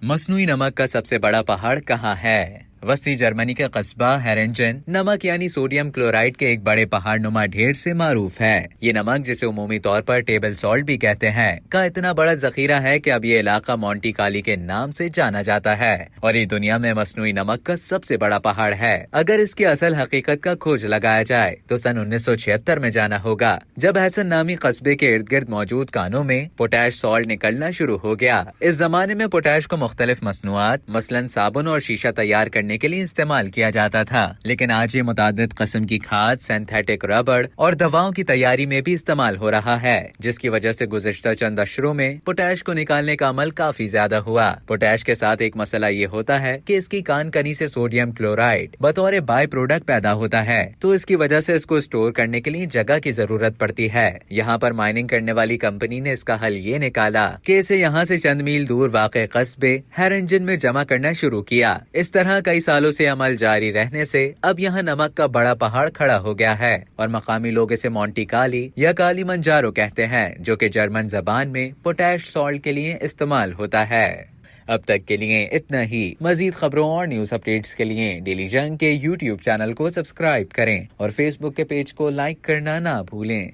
مصنوعی نمک کا سب سے بڑا پہاڑ کہاں ہے؟ وسطی جرمنی کا قصبہ ہیرنجن نمک یعنی سوڈیم کلورائڈ کے ایک بڑے پہاڑ نما ڈھیر سے معروف ہے۔ یہ نمک، جسے عمومی طور پر ٹیبل سالٹ بھی کہتے ہیں، کا اتنا بڑا ذخیرہ ہے کہ اب یہ علاقہ مونٹی کالی کے نام سے جانا جاتا ہے اور یہ دنیا میں مصنوعی نمک کا سب سے بڑا پہاڑ ہے۔ اگر اس کی اصل حقیقت کا کھوج لگایا جائے تو سن 1976 میں جانا ہوگا، جب ہیسن نامی قصبے کے ارد گرد موجود کانوں میں پوٹاش سالٹ نکلنا شروع ہو گیا۔ اس زمانے میں پوٹاش کو مختلف مصنوعات مثلاً صابن اور شیشہ تیار کرنے کے لیے استعمال کیا جاتا تھا، لیکن آج یہ متعدد قسم کی کھاد، سینتھیٹک ربڑ اور دواؤں کی تیاری میں بھی استعمال ہو رہا ہے، جس کی وجہ سے گزشتہ چند اشروں میں پوٹاش کو نکالنے کا عمل کافی زیادہ ہوا۔ پوٹاش کے ساتھ ایک مسئلہ یہ ہوتا ہے کہ اس کی کان کنی سے سوڈیم کلورائڈ بطور بائی پروڈکٹ پیدا ہوتا ہے، تو اس کی وجہ سے اس کو اسٹور کرنے کے لیے جگہ کی ضرورت پڑتی ہے۔ یہاں پر مائننگ کرنے والی کمپنی نے اس کا حل یہ نکالا کہ اسے یہاں سے چند میل دور واقع قصبے ہیرنجن میں جمع کرنا شروع کیا۔ اس طرح کئی سالوں سے عمل جاری رہنے سے اب یہاں نمک کا بڑا پہاڑ کھڑا ہو گیا ہے اور مقامی لوگ اسے مونٹی کالی یا کالی منجارو کہتے ہیں، جو کہ جرمن زبان میں پوٹاش سالٹ کے لیے استعمال ہوتا ہے۔ اب تک کے لیے اتنا ہی۔ مزید خبروں اور نیوز اپڈیٹس کے لیے ڈیلی جنگ کے یوٹیوب چینل کو سبسکرائب کریں اور فیس بک کے پیج کو لائک کرنا نہ بھولیں۔